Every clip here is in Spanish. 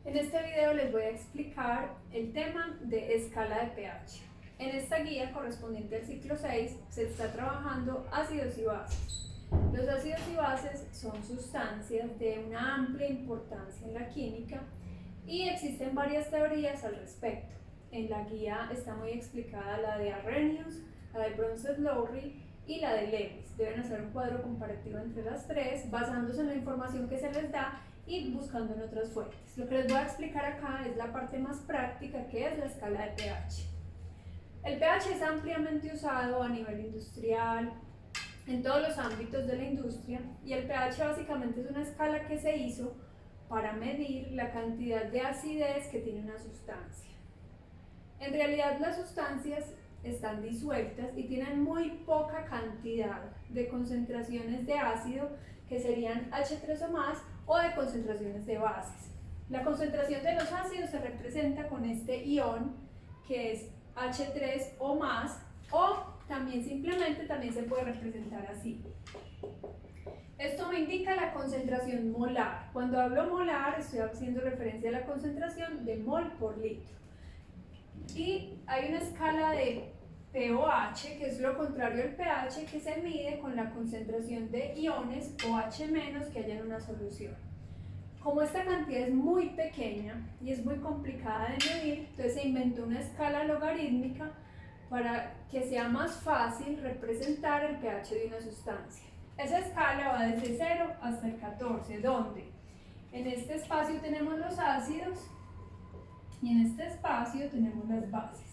En este video les voy a explicar el tema de escala de pH. En esta guía correspondiente al ciclo 6 se está trabajando ácidos y bases. Los ácidos y bases son sustancias de una amplia importancia en la química y existen varias teorías al respecto. En la guía está muy explicada la de Arrhenius, la de Bronsted-Lowry y la de Lewis. Deben hacer un cuadro comparativo entre las tres basándose en la información que se les da y buscando en otras fuentes. Lo que les voy a explicar acá es la parte más práctica, que es la escala de pH. El pH es ampliamente usado a nivel industrial, en todos los ámbitos de la industria, y el pH básicamente es una escala que se hizo para medir la cantidad de acidez que tiene una sustancia. En realidad las sustancias están disueltas y tienen muy poca cantidad de concentraciones de ácido, que serían H3 o más, o de concentraciones de bases. La concentración de los ácidos se representa con este ion, que es H3 o más, o también simplemente se puede representar así. Esto me indica la concentración molar. Cuando hablo molar estoy haciendo referencia a la concentración de mol por litro. Y hay una escala de pOH, que es lo contrario al pH, que se mide con la concentración de iones OH- que haya en una solución. Como esta cantidad es muy pequeña y es muy complicada de medir, entonces se inventó una escala logarítmica para que sea más fácil representar el pH de una sustancia. Esa escala va desde 0 hasta el 14, donde en este espacio tenemos los ácidos y en este espacio tenemos las bases.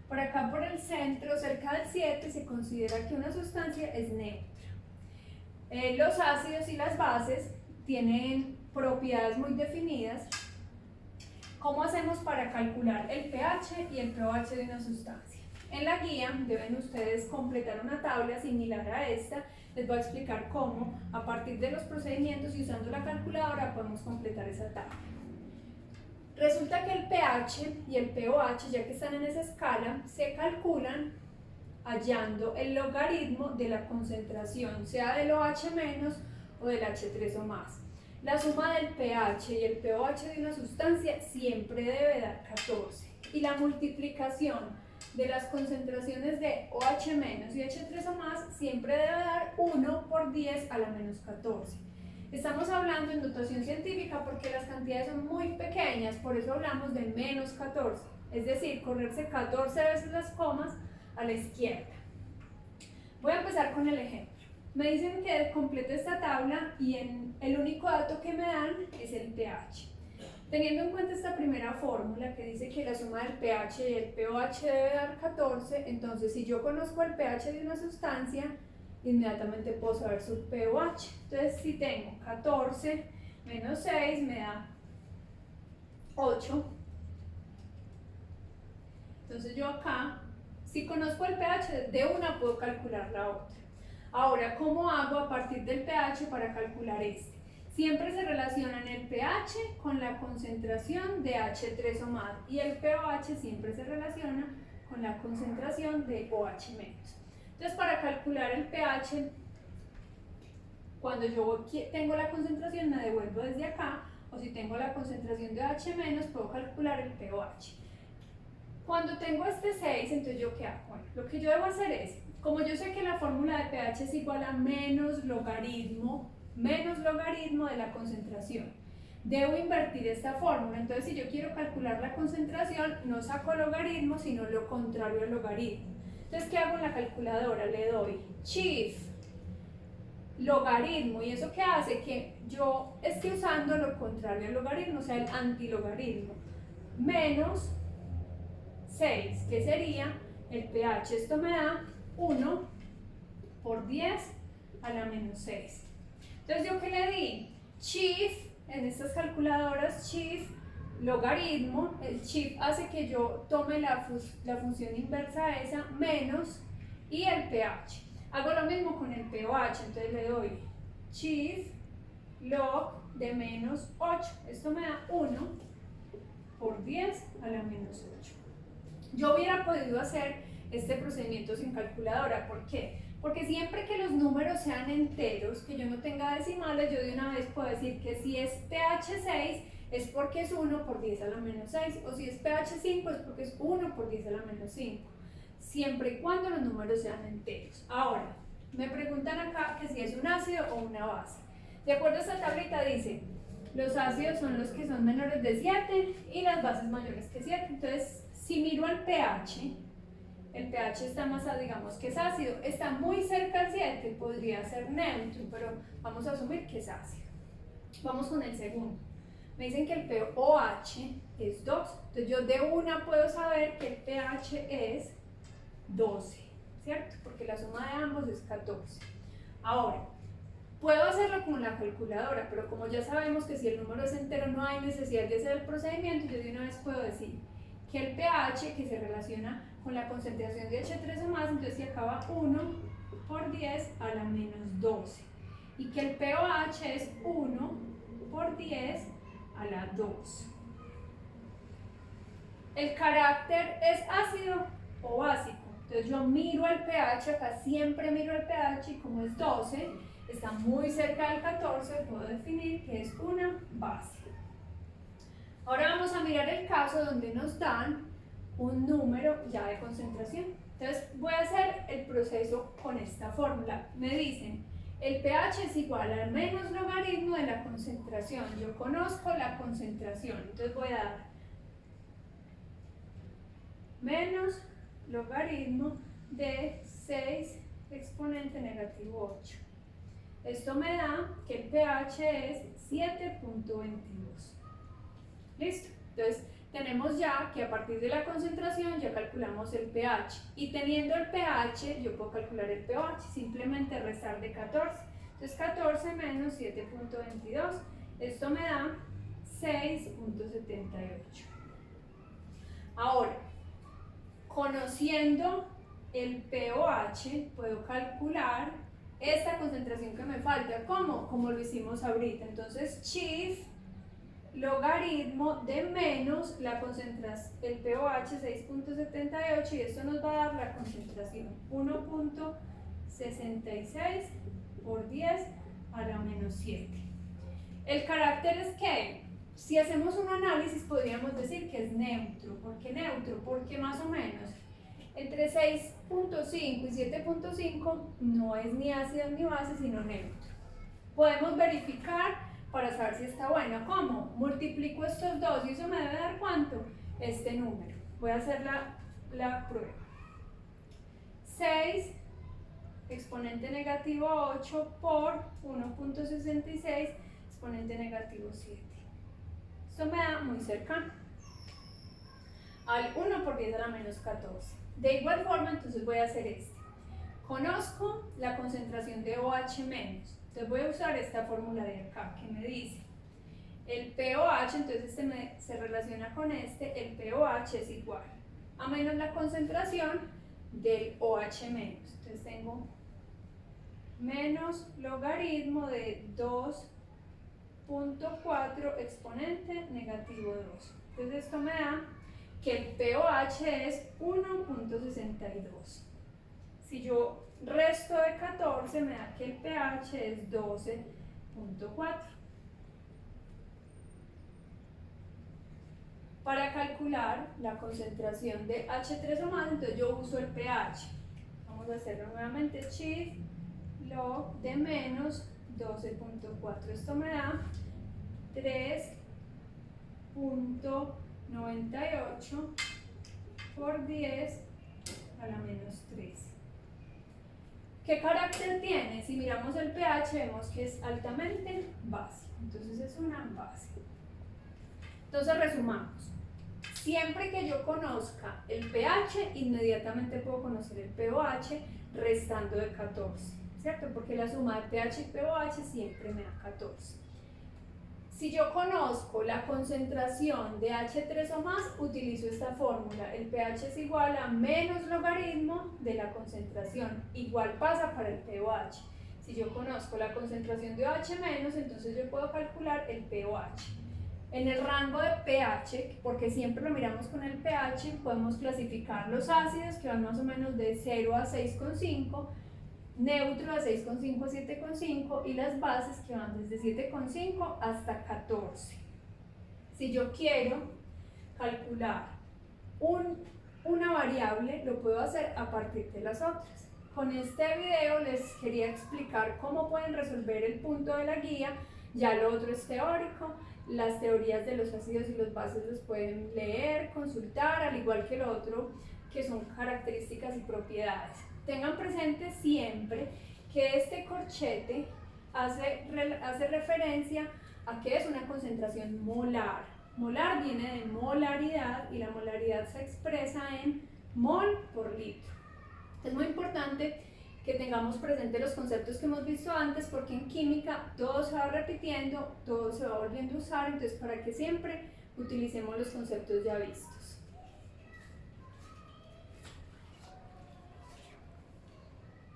Por acá por el centro, cerca del 7, se considera que una sustancia es neutra. Los ácidos y las bases tienen propiedades muy definidas. ¿Cómo hacemos para calcular el pH y el pOH de una sustancia? En la guía deben ustedes completar una tabla similar a esta. Les voy a explicar cómo, a partir de los procedimientos y usando la calculadora, podemos completar esa tabla. Resulta que el pH y el pOH, ya que están en esa escala, se calculan hallando el logaritmo de la concentración, sea del OH- o del H3 o más. La suma del pH y el pOH de una sustancia siempre debe dar 14. Y la multiplicación de las concentraciones de OH- y H3 o más siempre debe dar 1 por 10 a la menos 14. Estamos hablando en notación científica porque las cantidades son muy pequeñas, por eso hablamos de menos 14, es decir, correrse 14 veces las comas a la izquierda. Voy a empezar con el ejemplo. Me dicen que complete esta tabla y el único dato que me dan es el pH. Teniendo en cuenta esta primera fórmula que dice que la suma del pH y el pOH debe dar 14, entonces si yo conozco el pH de una sustancia, inmediatamente puedo saber su pOH. Entonces si tengo 14 menos 6 me da 8. Entonces yo acá, si conozco el pH de una, puedo calcular la otra. Ahora, ¿cómo hago a partir del pH para calcular este? Siempre se relacionan el pH con la concentración de H3 o más y el pOH siempre se relaciona con la concentración de OH-. Entonces, para calcular el pH, cuando yo tengo la concentración me devuelvo desde acá, o si tengo la concentración de OH- puedo calcular el pOH. Cuando tengo este 6, entonces ¿yo qué hago? Bueno, lo que yo debo hacer es, como yo sé que la fórmula de pH es igual a menos logaritmo de la concentración, debo invertir esta fórmula. Entonces si yo quiero calcular la concentración, no saco logaritmo, sino lo contrario al logaritmo. Entonces, ¿qué hago en la calculadora? Le doy shift logaritmo, y eso que hace que yo esté usando lo contrario al logaritmo, o sea, el antilogaritmo, menos 6, que sería el pH. Esto me da 1 por 10 a la menos 6. Entonces, ¿yo qué le di? Shift, en estas calculadoras, shift logaritmo, el shift hace que yo tome la función inversa a esa, menos, y el pH. Hago lo mismo con el pOH, entonces le doy shift log de menos 8. Esto me da 1 por 10 a la menos 8. Yo hubiera podido hacer este procedimiento sin calculadora. ¿Por qué? Porque siempre que los números sean enteros, que yo no tenga decimales, yo de una vez puedo decir que si es pH 6, es porque es 1 por 10 a la menos 6, o si es pH 5 es porque es 1 por 10 a la menos 5, siempre y cuando los números sean enteros. Ahora, me preguntan acá que si es un ácido o una base. De acuerdo a esta tablita dice, los ácidos son los que son menores de 7 y las bases mayores que 7. Entonces, si miro al pH, el pH está más, digamos que es ácido, está muy cerca al 7, podría ser neutro, pero vamos a asumir que es ácido. Vamos con el segundo. Me dicen que el pOH es 2, entonces yo de una puedo saber que el pH es 12, ¿cierto? Porque la suma de ambos es 14. Ahora, puedo hacerlo con la calculadora, pero como ya sabemos que si el número es entero no hay necesidad de hacer el procedimiento, yo de una vez puedo decir que el pH, que se relaciona con la concentración de H3 o más, entonces si acaba 1 por 10 a la menos 12, y que el pOH es 1 por 10 a la 2. ¿El carácter es ácido o básico? Entonces yo miro el pH, acá siempre miro el pH, y como es 12, está muy cerca del 14, puedo definir que es una base. Ahora vamos a mirar el caso donde nos dan un número ya de concentración. Entonces voy a hacer el proceso con esta fórmula. Me dicen, el pH es igual al menos logaritmo de la concentración. Yo conozco la concentración, entonces voy a dar menos logaritmo de 6 exponente negativo 8. Esto me da que el pH es 7.22. ¿Listo? Entonces, tenemos ya que a partir de la concentración ya calculamos el pH. Y teniendo el pH, yo puedo calcular el pOH, simplemente restar de 14. Entonces, 14 menos 7.22. Esto me da 6.78. Ahora, conociendo el pOH, puedo calcular esta concentración que me falta. ¿Cómo? Como lo hicimos ahorita. Entonces, chief logaritmo de menos la concentración, el pOH 6.78, y esto nos va a dar la concentración 1.66 por 10 a la menos 7. El carácter es que, si hacemos un análisis, podríamos decir que es neutro. ¿Por qué neutro? Porque más o menos entre 6.5 y 7.5 no es ni ácido ni base, sino neutro. Podemos verificar para saber si está bueno. ¿Cómo? Multiplico estos dos y eso me debe dar ¿cuánto? Este número. Voy a hacer la prueba. 6 exponente negativo 8 por 1.66 exponente negativo 7. Esto me da muy cercano al 1 por 10 a la menos 14. De igual forma, entonces voy a hacer este. Conozco la concentración de OH menos. Entonces voy a usar esta fórmula de acá que me dice el pOH, entonces este se relaciona con este, el pOH es igual a menos la concentración del OH menos. Entonces tengo menos logaritmo de 2.4 exponente negativo 2. Entonces esto me da que el pOH es 1.62. Si yo resto de 14 me da que el pH es 12.4. Para calcular la concentración de H3 o más, entonces yo uso el pH. Vamos a hacerlo nuevamente, chief log de menos 12.4. Esto me da 3.98 por 10 a la menos 3. ¿Qué carácter tiene? Si miramos el pH vemos que es altamente básico, entonces es una base. Entonces resumamos, siempre que yo conozca el pH, inmediatamente puedo conocer el pOH restando de 14, ¿cierto? Porque la suma de pH y pOH siempre me da 14. Si yo conozco la concentración de H3 o más, utilizo esta fórmula. El pH es igual a menos logaritmo de la concentración. Igual pasa para el pOH. Si yo conozco la concentración de OH menos, entonces yo puedo calcular el pOH. En el rango de pH, porque siempre lo miramos con el pH, podemos clasificar los ácidos que van más o menos de 0 a 6,5, neutro de 6,5 a 7,5 y las bases que van desde 7,5 hasta 14. Si yo quiero calcular una variable, lo puedo hacer a partir de las otras. Con este video les quería explicar cómo pueden resolver el punto de la guía. Ya lo otro es teórico. Las teorías de los ácidos y los bases los pueden leer, consultar, al igual que lo otro, que son características y propiedades. Tengan presente siempre que este corchete hace referencia a que es una concentración molar. Molar viene de molaridad y la molaridad se expresa en mol por litro. Es muy importante que tengamos presente los conceptos que hemos visto antes, porque en química todo se va repitiendo, todo se va volviendo a usar, entonces para que siempre utilicemos los conceptos ya vistos.